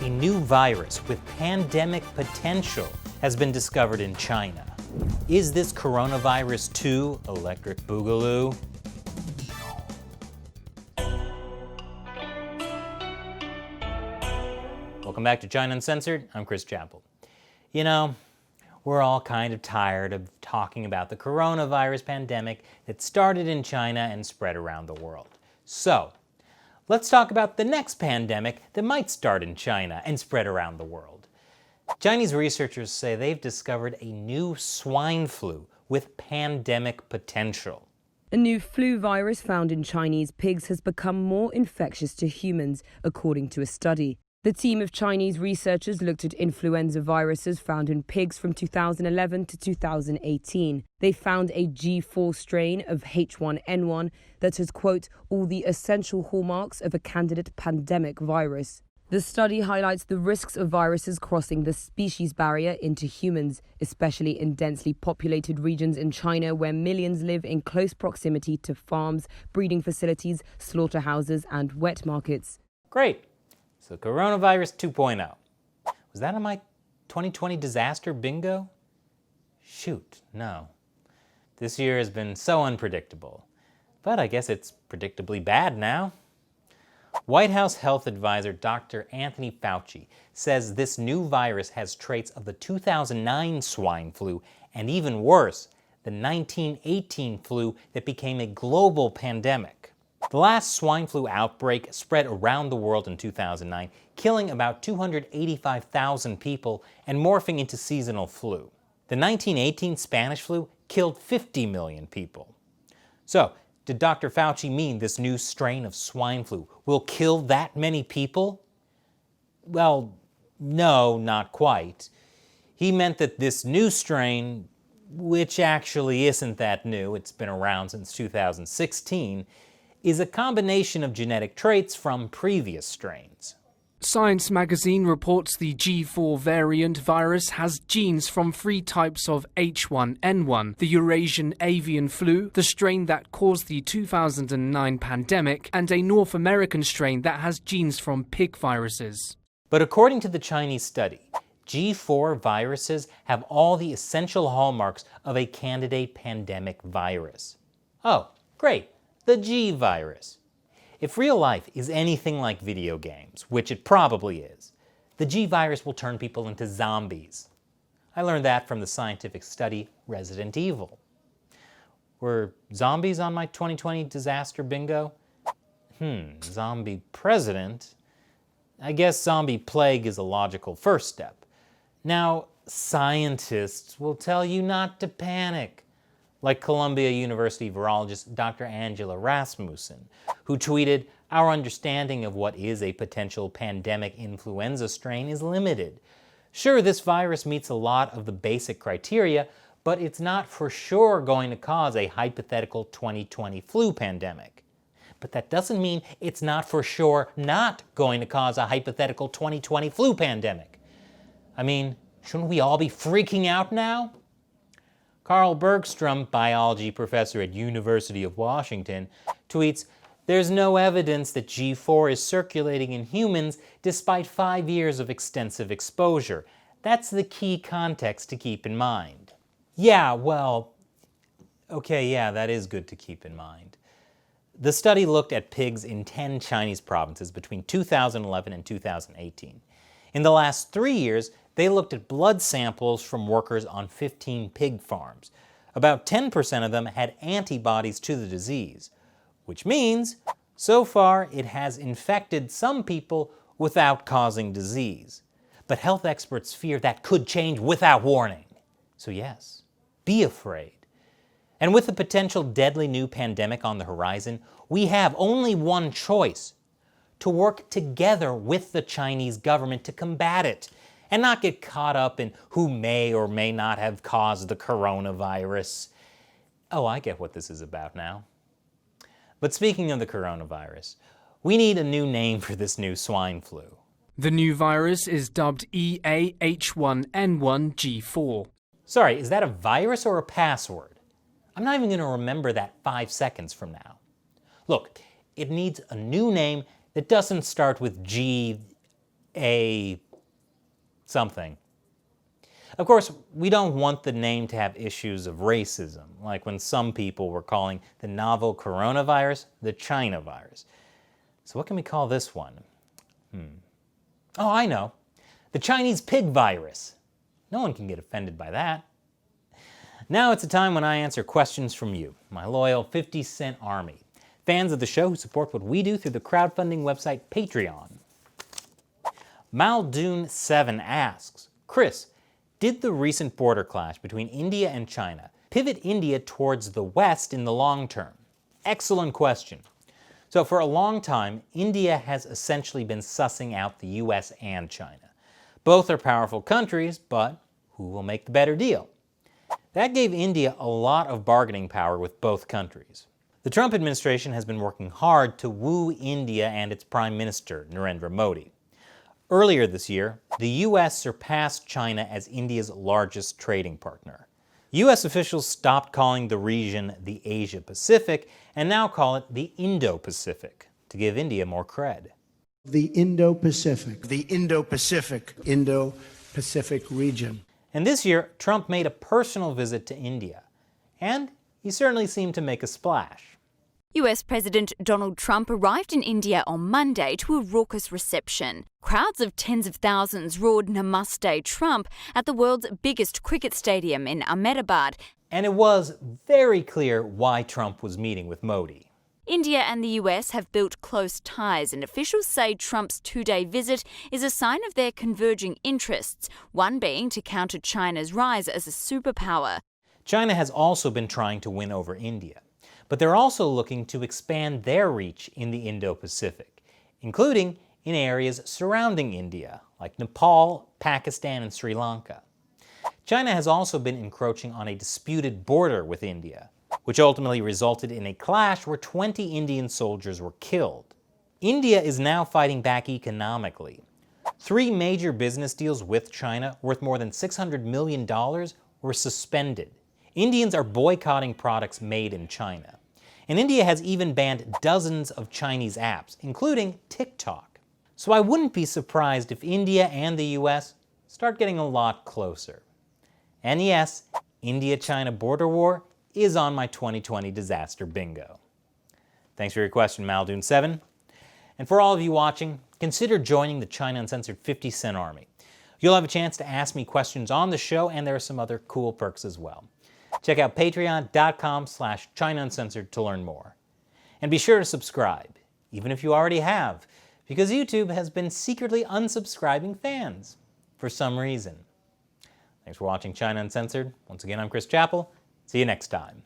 A new virus with pandemic potential has been discovered in China. Is this coronavirus 2 electric boogaloo? Welcome back to China Uncensored. I'm Chris Chappell. You know, we're all kind of tired of talking about the coronavirus pandemic that started in China and spread around the world. So, let's talk about the next pandemic that might start in China and spread around the world. Chinese researchers say they've discovered a new swine flu with pandemic potential. A new flu virus found in Chinese pigs has become more infectious to humans, according to a study. The team of Chinese researchers looked at influenza viruses found in pigs from 2011 to 2018. They found a G4 strain of H1N1 that has, quote, all the essential hallmarks of a candidate pandemic virus. The study highlights the risks of viruses crossing the species barrier into humans, especially in densely populated regions in China where millions live in close proximity to farms, breeding facilities, slaughterhouses, and wet markets. Great. So coronavirus 2.0. Was that on my 2020 disaster bingo? Shoot, no. This year has been so unpredictable. But I guess it's predictably bad now. White House health advisor Dr. Anthony Fauci says this new virus has traits of the 2009 swine flu and even worse, the 1918 flu that became a global pandemic. The last swine flu outbreak spread around the world in 2009, killing about 285,000 people and morphing into seasonal flu. The 1918 Spanish flu killed 50 million people. So, did Dr. Fauci mean this new strain of swine flu will kill that many people? Well, no, not quite. He meant that this new strain, which actually isn't that new, it's been around since 2016, is a combination of genetic traits from previous strains. Science magazine reports the G4 variant virus has genes from 3 types of H1N1, the Eurasian avian flu, the strain that caused the 2009 pandemic, and a North American strain that has genes from pig viruses. But according to the Chinese study, G4 viruses have all the essential hallmarks of a candidate pandemic virus. Oh, great. The G virus. If real life is anything like video games, which it probably is, the G virus will turn people into zombies. I learned that from the scientific study Resident Evil. Were zombies on my 2020 disaster bingo? Zombie president? I guess zombie plague is a logical first step. Now, scientists will tell you not to panic, like Columbia University virologist Dr. Angela Rasmussen, who tweeted, "Our understanding of what is a potential pandemic influenza strain is limited. Sure, this virus meets a lot of the basic criteria, but it's not for sure going to cause a hypothetical 2020 flu pandemic. But that doesn't mean it's not for sure not going to cause a hypothetical 2020 flu pandemic. I mean, shouldn't we all be freaking out now?" Carl Bergstrom, biology professor at University of Washington, tweets, "There's no evidence that G4 is circulating in humans despite 5 years of extensive exposure. That's the key context to keep in mind." Yeah, well, okay, yeah, that is good to keep in mind. The study looked at pigs in 10 Chinese provinces between 2011 and 2018. In the last 3 years, they looked at blood samples from workers on 15 pig farms. About 10% of them had antibodies to the disease, which means, so far, it has infected some people without causing disease. But health experts fear that could change without warning. So yes, be afraid. And with the potential deadly new pandemic on the horizon, we have only one choice: to work together with the Chinese government to combat it, and not get caught up in who may or may not have caused the coronavirus. Oh, I get what this is about now. But speaking of the coronavirus, we need a new name for this new swine flu. The new virus is dubbed EAH1N1G4. Sorry, is that a virus or a password? I'm not even going to remember that 5 seconds from now. Look, it needs a new name that doesn't start with G. a something. Of course, we don't want the name to have issues of racism, like when some people were calling the novel coronavirus the China virus. So what can we call this one? Oh, I know. The Chinese pig virus. No one can get offended by that. Now it's a time when I answer questions from you, my loyal 50-cent army, fans of the show who support what we do through the crowdfunding website Patreon. Maldoon7 asks, Chris, did the recent border clash between India and China pivot India towards the West in the long term? Excellent question. So for a long time, India has essentially been sussing out the US and China. Both are powerful countries, but who will make the better deal? That gave India a lot of bargaining power with both countries. The Trump administration has been working hard to woo India and its Prime Minister, Narendra Modi. Earlier this year, the U.S. surpassed China as India's largest trading partner. U.S. officials stopped calling the region the Asia-Pacific and now call it the Indo-Pacific to give India more cred. The Indo-Pacific. The Indo-Pacific. Indo-Pacific region. And this year, Trump made a personal visit to India. And he certainly seemed to make a splash. US President Donald Trump arrived in India on Monday to a raucous reception. Crowds of tens of thousands roared Namaste Trump at the world's biggest cricket stadium in Ahmedabad. And it was very clear why Trump was meeting with Modi. India and the US have built close ties, and officials say Trump's two-day visit is a sign of their converging interests, one being to counter China's rise as a superpower. China has also been trying to win over India, but they're also looking to expand their reach in the Indo-Pacific, including in areas surrounding India, like Nepal, Pakistan, and Sri Lanka. China has also been encroaching on a disputed border with India, which ultimately resulted in a clash where 20 Indian soldiers were killed. India is now fighting back economically. 3 major business deals with China, worth more than $600 million, were suspended. Indians are boycotting products made in China. And India has even banned dozens of Chinese apps, including TikTok. So I wouldn't be surprised if India and the US start getting a lot closer. And yes, India-China border war is on my 2020 disaster bingo. Thanks for your question, Maldoon7. And for all of you watching, consider joining the China Uncensored 50-cent army. You'll have a chance to ask me questions on the show, and there are some other cool perks as well. Check out patreon.com/China Uncensored to learn more. And be sure to subscribe, even if you already have, because YouTube has been secretly unsubscribing fans for some reason. Thanks for watching China Uncensored. Once again, I'm Chris Chappell. See you next time.